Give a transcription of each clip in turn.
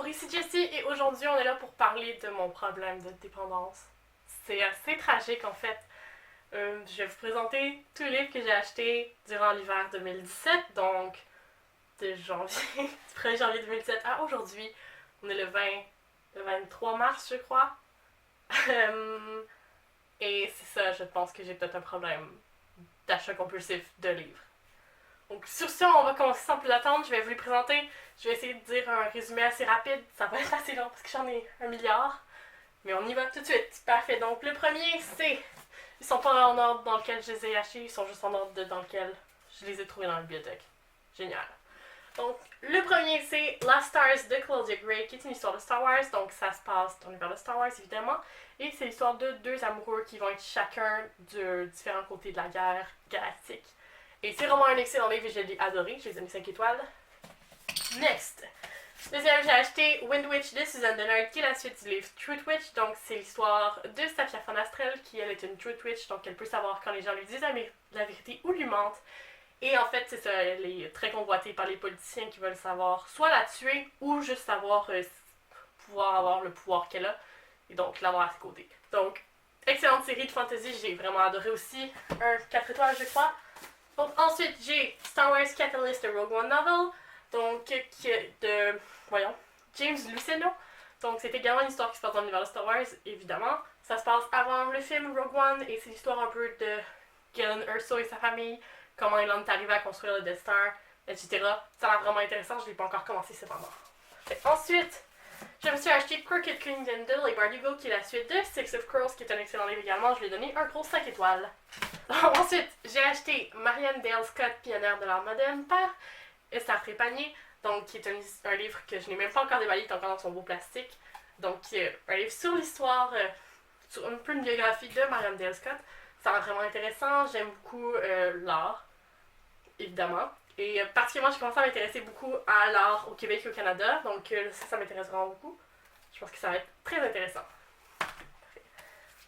ici Jessie et aujourd'hui on est là pour parler de mon problème de dépendance. C'est assez tragique en fait. Je vais vous présenter tous les livres que j'ai achetés durant l'hiver 2017, donc de janvier, du 1er janvier 2017 à aujourd'hui. On est le 23 mars je crois. Et c'est ça, je pense que j'ai peut-être un problème d'achat compulsif de livres. Donc sur ce, on va commencer sans plus attendre, je vais vous les présenter. Je vais essayer de dire un résumé assez rapide, ça va être assez long parce que j'en ai un milliard. Mais on y va tout de suite. Parfait, donc le premier c'est... Ils sont pas en ordre dans lequel je les ai achetés, ils sont juste en ordre dans lequel je les ai trouvés dans la bibliothèque. Génial. Donc le premier c'est Last Stars de Claudia Gray, qui est une histoire de Star Wars, donc ça se passe dans l'univers de Star Wars évidemment. Et c'est l'histoire de deux amoureux qui vont être chacun de différents côtés de la guerre galactique. Et c'est vraiment un excellent livre et je l'ai adoré, je les ai mis 5 étoiles. Next! Deuxième, j'ai acheté Wind Witch de Suzanne Dennard, qui est la suite du livre Truth Witch. Donc, c'est l'histoire de Safia Fonastrel, qui elle est une Truth Witch, donc elle peut savoir quand les gens lui disent la vérité ou lui mentent. Et en fait, c'est ça, elle est très convoitée par les politiciens qui veulent savoir soit la tuer ou juste savoir pouvoir avoir le pouvoir qu'elle a et donc l'avoir à ses côtés. Donc, excellente série de fantasy, j'ai vraiment adoré aussi. 4 étoiles, je crois. Donc, ensuite, j'ai Star Wars Catalyst de Rogue One Novel, donc qui est de, James Luceno. Donc, c'est également une histoire qui se passe dans l'univers de Star Wars, évidemment. Ça se passe avant le film Rogue One, et c'est l'histoire un peu de Galen Erso et sa famille, comment il en est arrivé à construire le Death Star, etc. Ça a l'air vraiment intéressant, je ne l'ai pas encore commencé cependant. Ensuite, je me suis acheté Crooked Kingdom de Leigh Bardugo, qui est la suite de Six of Crows, qui est un excellent livre également. Je lui ai donné un gros 5 étoiles. Ensuite, j'ai acheté Marianne Dale Scott, pionnière de l'art moderne, par Esther Trépanier, donc qui est un livre que je n'ai même pas encore déballé, il est encore dans son beau plastique. Donc, un livre sur l'histoire, sur un peu une biographie de Marianne Dale Scott. Ça a l'air vraiment intéressant, j'aime beaucoup l'art, évidemment. Et particulièrement, j'ai commencé à m'intéresser beaucoup à l'art au Québec et au Canada, donc ça m'intéresse vraiment beaucoup. Je pense que ça va être très intéressant.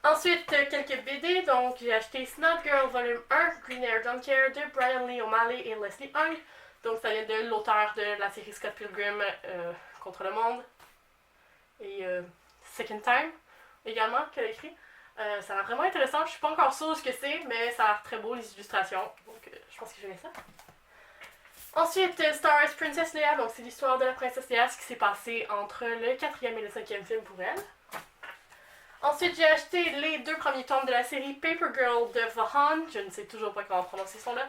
Ensuite, quelques BD, donc j'ai acheté Snot Girl Volume 1, Green Air Don't Care de Brian Lee O'Malley et Leslie Hung. Donc ça vient de l'auteur de la série Scott Pilgrim contre le monde. Et Second Time également, qu'elle a écrit. Ça a l'air vraiment intéressant, je suis pas encore sûre de ce que c'est, mais ça a l'air très beau les illustrations. Donc je pense que j'aimais ça. Ensuite, Star Wars Princess Leia, donc c'est l'histoire de la princesse Leia, ce qui s'est passé entre le 4e et le 5e film pour elle. Ensuite, j'ai acheté les 2 premiers tomes de la série Paper Girl de Vahan, je ne sais toujours pas comment prononcer son nom.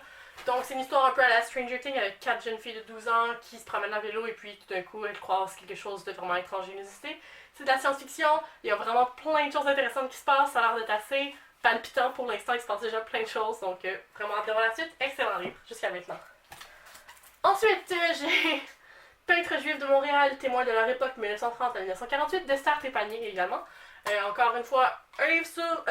Donc c'est une histoire un peu à la Stranger Things avec 4 jeunes filles de 12 ans qui se promènent à vélo et puis tout d'un coup elles croisent quelque chose de vraiment étrange et inusité. C'est de la science-fiction, il y a vraiment plein de choses intéressantes qui se passent, ça a l'air d'être assez palpitant pour l'instant, il se passe déjà plein de choses, donc vraiment hâte de voir la suite, excellent livre jusqu'à maintenant. Ensuite, j'ai Peintre juif de Montréal, témoin de leur époque 1930 à 1948, d'Esther Trépanier également. Encore une fois, un livre sur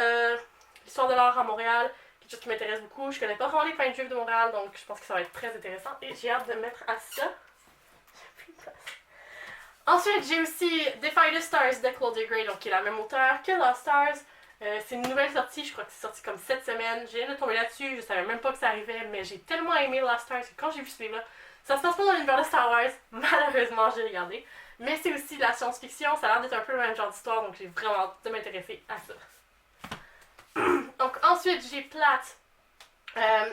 l'histoire de l'art à Montréal, quelque chose qui m'intéresse beaucoup. Je connais pas vraiment les peintres juifs de Montréal, donc je pense que ça va être très intéressant et j'ai hâte de me mettre à ça. J'ai plus de place. Ensuite, j'ai aussi Defy the Stars de Claudia Gray, donc qui est la même auteure que Lost Stars. C'est une nouvelle sortie, je crois que c'est sorti comme cette semaine. J'ai viens de tomber là-dessus, je savais même pas que ça arrivait, mais j'ai tellement aimé Lost Stars que quand j'ai vu ce livre-là, ça se passe pas dans l'univers de Star Wars, malheureusement j'ai regardé. Mais c'est aussi de la science-fiction, ça a l'air d'être un peu le même genre d'histoire, donc j'ai vraiment hâte de m'intéresser à ça. Donc ensuite, j'ai Platt,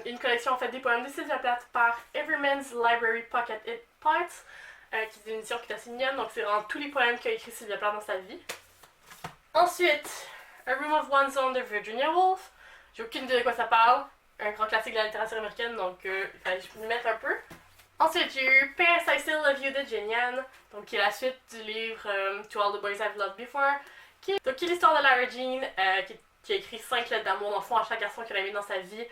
une collection en fait des poèmes de Sylvia Plath par Everyman's Library Pocket It Parts, qui est une édition qui est assez mignonne, donc c'est vraiment tous les poèmes qu'a écrit Sylvia Plath dans sa vie. Ensuite, A Room of One's Own de Virginia Woolf, j'ai aucune idée de quoi ça parle, un grand classique de la littérature américaine, donc il fallait que je m'y mette un peu. Ensuite, j'ai eu P.S. I Still Love You de Jane Yan, donc qui est la suite du livre To All the Boys I've Loved Before, qui est l'histoire de Lara Jean, qui a écrit 5 lettres d'amour dans le fond à chaque garçon qu'elle a mis dans sa vie.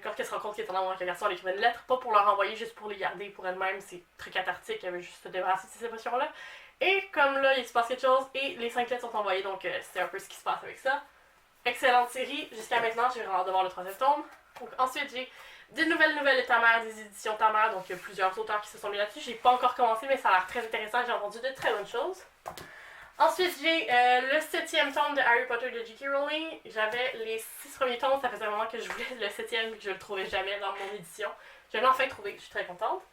Quand elle se rend compte qu'elle est en amour avec un garçon, elle écrivait une lettre, pas pour leur envoyer, juste pour les garder pour elle-même, c'est très cathartique, elle veut juste se débarrasser de ces émotions-là. Et comme là, il se passe quelque chose, et les 5 lettres sont envoyées, donc c'est un peu ce qui se passe avec ça. Excellente série, jusqu'à maintenant, j'ai vraiment hâte de voir le 3e tome. Donc ensuite, j'ai des nouvelles de ta mère, des éditions ta mère, donc il y a plusieurs auteurs qui se sont mis là-dessus. J'ai pas encore commencé, mais ça a l'air très intéressant, j'ai entendu de très bonnes choses. Ensuite, j'ai le 7e tome de Harry Potter de J.K. Rowling. J'avais les 6 premiers tomes, ça faisait un moment que je voulais le 7e et que je le trouvais jamais dans mon édition. Je l'ai enfin trouvé, je suis très contente.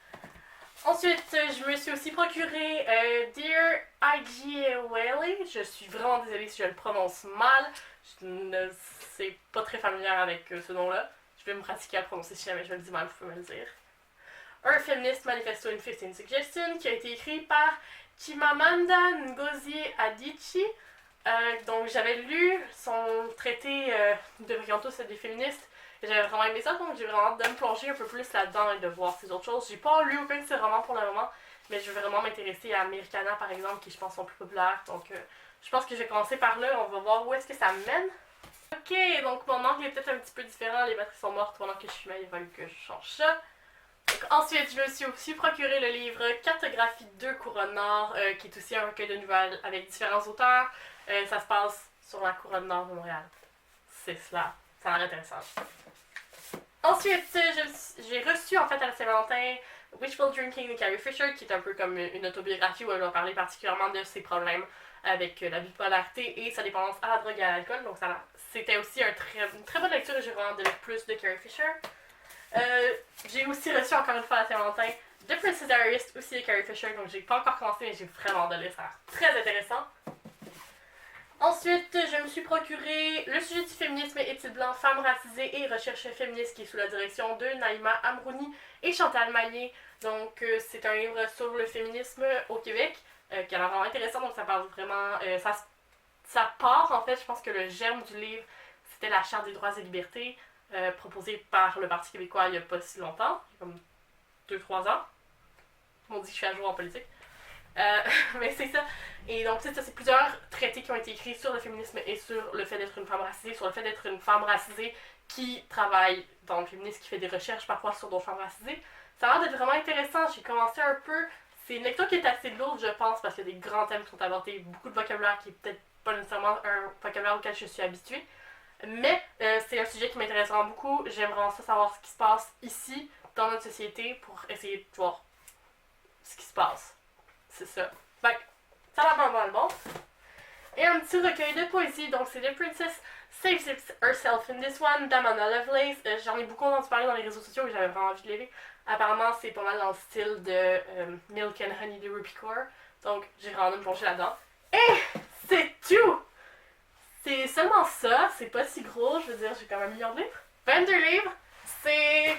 Ensuite, je me suis aussi procuré Dear I.G. Whaley. Je suis vraiment désolée si je le prononce mal. Je ne suis pas très familière avec ce nom-là. Je vais me pratiquer à prononcer si jamais je le dis mal, vous pouvez me le dire. Un Feminist Manifesto in 15 Suggestions qui a été écrit par Chimamanda Ngozi Adichie. Donc j'avais lu son traité de Briantos des féministes et j'avais vraiment aimé ça, donc j'ai vraiment hâte de me plonger un peu plus là-dedans et de voir ces autres choses. J'ai pas lu aucun de ces romans pour le moment, mais je veux vraiment m'intéresser à Americana par exemple, qui je pense sont plus populaires, donc je pense que je vais commencer par là, on va voir où est-ce que ça me mène. Ok, donc mon angle est peut-être un petit peu différent, les batteries sont mortes pendant que je filmais, il va fallu que je change ça. Donc, ensuite, je me suis aussi procuré le livre Cartographie 2 Couronne Nord, qui est aussi un recueil de nouvelles avec différents auteurs. Ça se passe sur la Couronne Nord de Montréal. C'est cela. Ça a l'air intéressant. Ensuite, j'ai reçu en fait à la Saint-Valentin Wishful Drinking de Carrie Fisher, qui est un peu comme une autobiographie où elle va parler particulièrement de ses problèmes avec la bipolarité et sa dépendance à la drogue et à l'alcool. Donc c'était aussi une très bonne lecture et j'ai vraiment de lire plus de Carrie Fisher. J'ai aussi reçu encore une fois à la Saint-Valentin The Princess Diarist aussi de Carrie Fisher, donc j'ai pas encore commencé mais j'ai vraiment de lire, ça a l'air très intéressant. Ensuite, je me suis procuré Le sujet du féminisme et études blancs, femmes racisées et recherche féministe qui est sous la direction de Naïma Amrouni et Chantal Maillet. Donc c'est un livre sur le féminisme au Québec qui a l'air vraiment intéressant, donc ça parle vraiment... ça part en fait, je pense que le germe du livre c'était la Charte des droits et libertés proposée par le Parti québécois il n'y a pas si longtemps, comme 2-3 ans. On dit que je suis à jour en politique. Mais c'est ça. Et donc, c'est plusieurs traités qui ont été écrits sur le féminisme et sur le fait d'être une femme racisée, sur le fait d'être une femme racisée qui travaille dans le féminisme, qui fait des recherches parfois sur d'autres femmes racisées. Ça a l'air d'être vraiment intéressant. J'ai commencé un peu. C'est une lecture qui est assez lourde, je pense, parce qu'il y a des grands thèmes qui sont abordés, beaucoup de vocabulaire qui est peut-être pas nécessairement un vocabulaire auquel je suis habituée. Mais c'est un sujet qui m'intéresse vraiment beaucoup. J'aime vraiment ça savoir ce qui se passe ici, dans notre société, pour essayer de voir ce qui se passe. C'est ça. Fait que ça va vraiment bon. Et un petit recueil de poésie, donc c'est The Princess Saves Herself in This One d'Amanda Lovelace. J'en ai beaucoup entendu parler dans les réseaux sociaux et j'avais vraiment envie de les lire. Apparemment, c'est pas mal dans le style de Milk and Honey de Rupi Kaur. Donc, j'ai vraiment envie de me plonger là-dedans. Et c'est tout! C'est seulement ça, c'est pas si gros, je veux dire, j'ai quand même 1 million de livres. 22 livres, c'est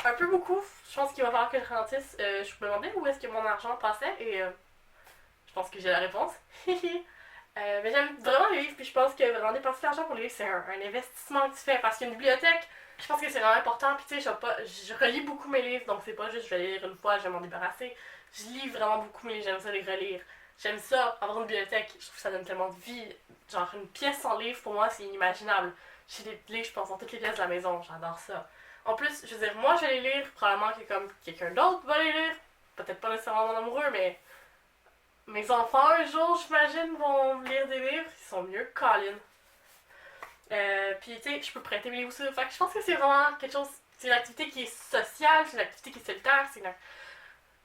un peu beaucoup. Je pense qu'il va falloir que je ralentisse. Je me demandais où est-ce que mon argent passait et je pense que j'ai la réponse. Mais j'aime vraiment les livres, puis je pense que vraiment dépenser de l'argent pour les livres, c'est un investissement que tu fais parce qu'une bibliothèque, je pense que c'est vraiment important. Puis tu sais, je relis beaucoup mes livres, donc c'est pas juste je vais les lire une fois, je vais m'en débarrasser. Je lis vraiment beaucoup mes livres, j'aime ça les relire. J'aime ça, avoir une bibliothèque, je trouve que ça donne tellement de vie. Genre, une pièce sans livre, pour moi, c'est inimaginable. J'ai des livres, je pense, dans toutes les pièces de la maison, j'adore ça. En plus, je veux dire, moi, je vais les lire, probablement que comme quelqu'un d'autre va les lire. Peut-être pas nécessairement mon amoureux, mais mes enfants, un jour, j'imagine, vont lire des livres. Ils sont mieux que Colin. Puis, tu sais, je peux prêter mes livres aussi. Fait que je pense que c'est vraiment quelque chose... C'est une activité qui est sociale, c'est une activité qui est solitaire,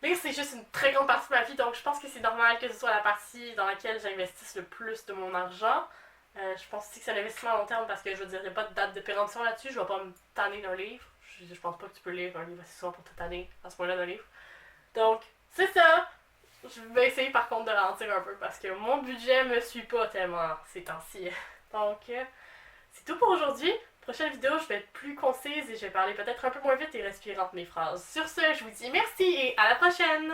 mais c'est juste une très grande partie de ma vie, donc je pense que c'est normal que ce soit la partie dans laquelle j'investisse le plus de mon argent. Je pense aussi que c'est un investissement à long terme parce que je veux dire, il n'y a pas de date de péremption là-dessus, je vais pas me tanner d'un livre. Je pense pas que tu peux lire un livre assez souvent pour te tanner à ce point-là d'un livre. Donc, c'est ça! Je vais essayer par contre de ralentir un peu parce que mon budget me suit pas tellement ces temps-ci. Donc, c'est tout pour aujourd'hui. Prochaine vidéo, je vais être plus concise et je vais parler peut-être un peu moins vite et respirer entre mes phrases. Sur ce, je vous dis merci et à la prochaine!